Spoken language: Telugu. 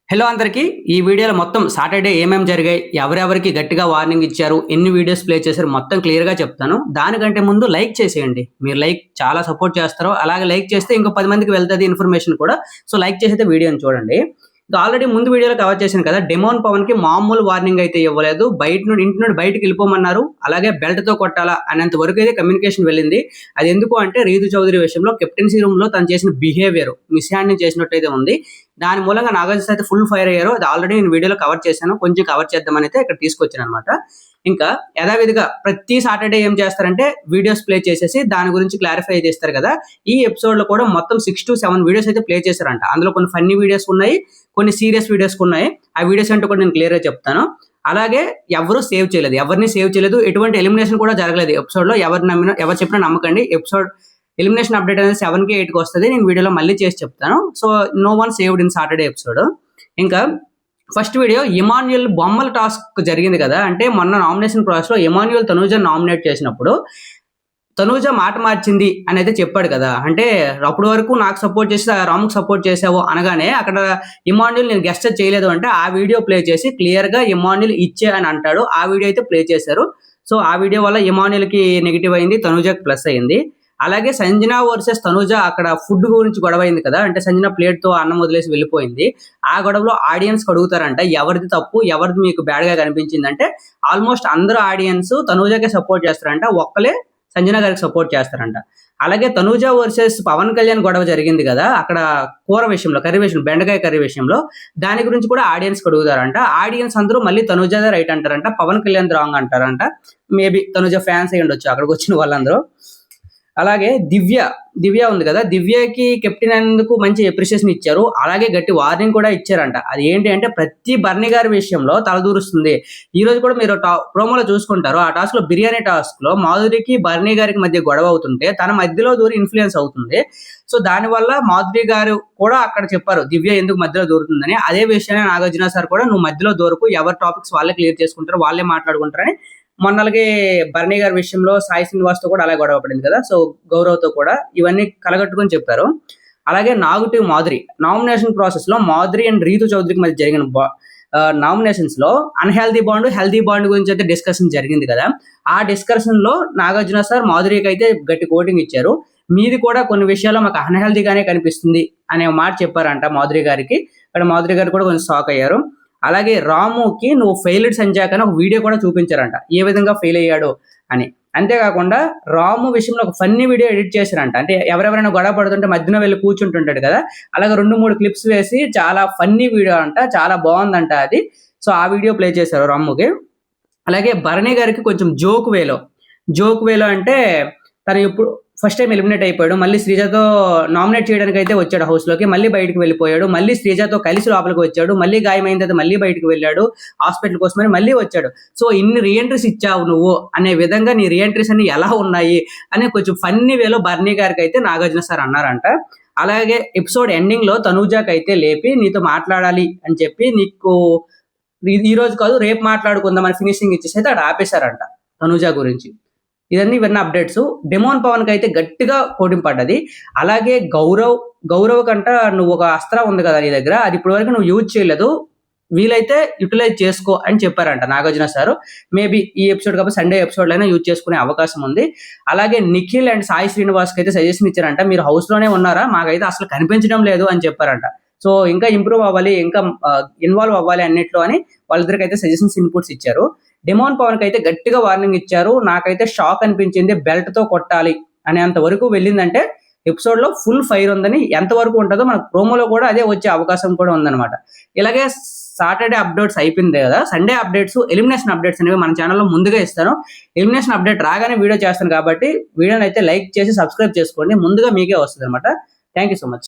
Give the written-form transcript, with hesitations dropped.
హలో అందరికీ ఈ వీడియోలో మొత్తం సాటర్డే ఏమేం జరిగాయి, ఎవరెవరికి గట్టిగా వార్నింగ్ ఇచ్చారు, ఎన్ని వీడియోస్ ప్లే చేశారు మొత్తం క్లియర్గా చెప్తాను. దానికంటే ముందు లైక్ చేసేయండి. మీరు లైక్ చాలా సపోర్ట్ చేస్తారు. అలాగే లైక్ చేస్తే ఇంకో 10 మందికి వెళ్తుంది ఇన్ఫర్మేషన్ కూడా. సో లైక్ చేసైతే వీడియోని చూడండి. ఆల్రెడీ ముందు వీడియోలో కవర్ చేశాను కదా, డెమోన్ పవన్ కి మామూలు వార్నింగ్ అయితే ఇవ్వలేదు. ఇంటి నుండి బయటకు వెళ్ళిపోమన్నారు. అలాగే బెల్ట్ తో కొట్టాలా అనేంత వరకు అయితే కమ్యూనికేషన్ వెళ్ళింది. అది ఎందుకు అంటే రీతు చౌదరి విషయంలో కెప్టెన్సీ రూమ్ లో తను చేసిన బిహేవియర్ మిస్హ్యాండింగ్ చేసినట్టయితే ఉంది. దాని మూలంగా నాగార్జున అయితే ఫుల్ ఫైర్ అయ్యారు. అది ఆల్రెడీ నేను వీడియోలో కవర్ చేశాను. కొంచెం కవర్ చేద్దామని అయితే ఇక్కడ తీసుకొచ్చాను అనమాట. ఇంకా యథావిధిగా ప్రతి సాటర్డే ఏం చేస్తారంటే వీడియోస్ ప్లే చేసేసి దాని గురించి క్లారిఫై చేస్తారు కదా. ఈ ఎపిసోడ్ లో కూడా మొత్తం 6 to 7 వీడియోస్ అయితే ప్లే చేశారంట. అందులో కొన్ని ఫన్నీ వీడియోస్ ఉన్నాయి, కొన్ని సీరియస్ వీడియోస్ ఉన్నాయి. ఆ వీడియోస్ అంటే కూడా నేను క్లియర్ గా చెప్తాను. అలాగే ఎవరు సేవ్ చేయలేదు, ఎవరిని సేవ్ చేయలేదు, ఎటువంటి ఎలిమినేషన్ కూడా జరగలేదు ఎపిసోడ్ లో. ఎవరు చెప్పినా నమ్మకండి. ఎపిసోడ్ ఎలిమినేషన్ అప్డేట్ అనేది 7కి 8కి వస్తుంది. నేను వీడియోలో మళ్ళీ చేసి చెప్తాను. So no one saved in Saturday episode. ఇంకా ఫస్ట్ వీడియో ఇమాన్యుయల్ బొమ్మల టాస్క్ జరిగింది కదా. అంటే మొన్న నామినేషన్ ప్రాసెస్ లో ఇమాన్యుయల్ తనూజ నామినేట్ చేసినప్పుడు తనూజ మాట మార్చింది అని అయితే చెప్పాడు కదా. అంటే అప్పటి వరకు నాకు సపోర్ట్ చేసి రాముకు సపోర్ట్ చేసావు అనగానే అక్కడ ఇమాన్యుయల్ నేను గెస్ట్ చేయలేదు అంటే ఆ వీడియో ప్లే చేసి క్లియర్ గా ఇమాన్యుయల్ ఇచ్చే అని అంటాడు. ఆ వీడియో అయితే ప్లే చేశారు. సో ఆ వీడియో వల్ల ఇమాన్యుయల్ కి నెగిటివ్ అయింది, తనూజకి ప్లస్ అయింది. అలాగే సంజన వర్సెస్ తనూజ అక్కడ ఫుడ్ గురించి గొడవ అయింది కదా. అంటే సంజన ప్లేట్ తో అన్నం వదిలేసి వెళ్ళిపోయింది. ఆ గొడవలో ఆడియన్స్ అడుగుతారంట ఎవరిది తప్పు, ఎవరిది మీకు బ్యాడ్ గా కనిపించింది అంటే ఆల్మోస్ట్ అందరూ ఆడియన్స్ తనూజకే సపోర్ట్ చేస్తారంట, ఒక్కలే సంజన గారికి సపోర్ట్ చేస్తారంట. అలాగే తనూజ వర్సెస్ పవన్ కళ్యాణ్ గొడవ జరిగింది కదా, అక్కడ కూర విషయంలో, కర్రీ విషయంలో, బెండకాయ కర్రీ విషయంలో, దాని గురించి కూడా ఆడియన్స్ అడుగుతారంట. ఆడియన్స్ అందరూ మళ్ళీ తనూజదే రైట్ అంటారంట, పవన్ కళ్యాణ్ రాంగ్ అంటారంట. మేబీ తనూజ ఫ్యాన్స్ అయి ఉండొచ్చు అక్కడికి వచ్చిన వాళ్ళందరూ. అలాగే దివ్య ఉంది కదా, దివ్యకి కెప్టెన్ అనేందుకు మంచి అప్రిషియేషన్ ఇచ్చారు. అలాగే గట్టి వార్నింగ్ కూడా ఇచ్చారంట. అది ఏంటి అంటే ప్రతి బర్నీ గారి విషయంలో తలదూరుస్తుంది. ఈ రోజు కూడా మీరు ప్రోమోలో చూసుకుంటారు. ఆ టాస్క్ లో బిర్యానీ టాస్క్ లో మాధురికి బర్నీ గారికి మధ్య గొడవ అవుతుంటే తన మధ్యలో దూరి ఇన్ఫ్లుయెన్స్ అవుతుంది. సో దానివల్ల మాధురి గారు కూడా అక్కడ చెప్పారు దివ్య ఎందుకు మధ్యలో దూరుతుందని. అదే విషయాన్ని నాగార్జున సార్ కూడా నువ్వు మధ్యలో దూరకు, ఎవరి టాపిక్స్ వాళ్ళే క్లియర్ చేసుకుంటారు, వాళ్ళే మాట్లాడుకుంటారని మొన్నలకి బర్నీ గారి విషయంలో సాయి శ్రీనివాస్ తో కూడా అలాగే గొడవ పడింది కదా. సో గౌరవ్తో కూడా ఇవన్నీ కలగట్టుకొని చెప్పారు. అలాగే నాగుటివ్ మాధురి నామినేషన్ ప్రాసెస్ లో మాధురి అండ్ రీతు చౌదరికి మధ్య జరిగిన నామినేషన్స్ లో అన్హెల్దీ బాండ్, హెల్దీ బాండ్ గురించి అయితే డిస్కషన్ జరిగింది కదా. ఆ డిస్కషన్ లో నాగార్జున సార్ మాధురికి అయితే గట్టి కోటింగ్ ఇచ్చారు. మీది కూడా కొన్ని విషయాల్లో మాకు అన్హెల్దీగానే కనిపిస్తుంది అనే మాట చెప్పారంట మాధురి గారికి. ఇక్కడ మాధురి గారు కూడా కొంచెం షాక్ అయ్యారు. అలాగే రాముకి నువ్వు ఫెయిల్డ్ సంజాక్ అని ఒక వీడియో కూడా చూపించారంట, ఏ విధంగా ఫెయిల్ అయ్యాడు అని. అంతేకాకుండా రాము విషయంలో ఒక ఫన్నీ వీడియో ఎడిట్ చేశారంట. అంటే ఎవరెవరైనా గొడవ పడుతుంటే మధ్యన వెళ్ళి కూర్చుంటుంటాడు కదా, అలాగే 2-3 క్లిప్స్ వేసి చాలా ఫన్నీ వీడియో అంట, చాలా బాగుందంట అది. సో ఆ వీడియో ప్లే చేశారు రాముకి. అలాగే భరణి గారికి కొంచెం జోక్ వేలో అంటే తను ఇప్పుడు ఫస్ట్ టైం ఎలిమినేట్ అయిపోయాడు, మళ్ళీ శ్రీజతో నామినేట్ చేయడానికి అయితే వచ్చాడు హౌస్ లోకి, మళ్ళీ బయటకు వెళ్ళిపోయాడు, మళ్ళీ శ్రీజతో కలిసి లోపలికి వచ్చాడు, మళ్ళీ గాయమైన తర్వాత మళ్ళీ బయటకు వెళ్ళాడు, హాస్పిటల్ కోసమని మళ్ళీ వచ్చాడు. సో ఇన్ని రీఎంట్రీస్ ఇచ్చావు నువ్వు అనే విధంగా నీ రీఎంట్రీస్ అన్ని ఎలా ఉన్నాయి అని కొంచెం ఫన్నీ వేలో బర్నీ గారికి అయితే నాగార్జున సార్ అన్నారంట. అలాగే ఎపిసోడ్ ఎండింగ్ లో తనూజాకి అయితే లేపి నీతో మాట్లాడాలి అని చెప్పి నీకు ఈ రోజు కాదు రేపు మాట్లాడుకుందామని ఫినిషింగ్ ఇచ్చేసి అయితే అక్కడ ఆపేశారంట తనూజా గురించి. ఇవన్నీ అప్డేట్స్. డెమోన్ పవన్ కి అయితే గట్టిగా కోటింగ్ పడ్డది. అలాగే గౌరవ్ కంట నువ్వు ఒక అస్త్రం ఉంది కదా నీ దగ్గర, అది ఇప్పటి వరకు నువ్వు యూజ్ చేయలేదు, వీలైతే యూటిలైజ్ చేసుకో అని చెప్పారంట నాగార్జున సార్. మేబీ ఈ ఎపిసోడ్ కాబట్టి సండే ఎపిసోడ్ అయినా యూజ్ చేసుకునే అవకాశం ఉంది. అలాగే నిఖిల్ అండ్ సాయి శ్రీనివాస్ కి అయితే సజెషన్ ఇచ్చారంట, మీరు హౌస్ లోనే ఉన్నారా, మాకైతే అసలు కనిపించడం లేదు అని చెప్పారంట. సో ఇంకా ఇంప్రూవ్ అవ్వాలి, ఇంకా ఇన్వాల్వ్ అవ్వాలి అన్నిట్లో అని వాళ్ళిద్దరికి అయితే సజెషన్స్, ఇన్పుట్స్ ఇచ్చారు. డెమోన్ పవన్ కి అయితే గట్టిగా వార్నింగ్ ఇచ్చారు. నాకైతే షాక్ అనిపించింది, బెల్ట్ తో కొట్టాలి అనేంత వరకు వెళ్ళిందంటే ఎపిసోడ్ లో ఫుల్ ఫైర్ ఉందని. ఎంతవరకు ఉంటుందో మనకు ప్రోమోలో కూడా అదే వచ్చే అవకాశం కూడా ఉందన్నమాట. ఇలాగే సాటర్డే అప్డేట్స్ అయిపోయింది కదా, సండే అప్డేట్స్, ఎలిమినేషన్ అప్డేట్స్ అనేవి మన ఛానల్లో ముందుగా ఇస్తాను. ఎలిమినేషన్ అప్డేట్ రాగానే వీడియో చేస్తాను కాబట్టి వీడియోని అయితే లైక్ చేసి సబ్స్క్రైబ్ చేసుకోండి, ముందుగా మీకే వస్తుంది అనమాట. Thank you so much.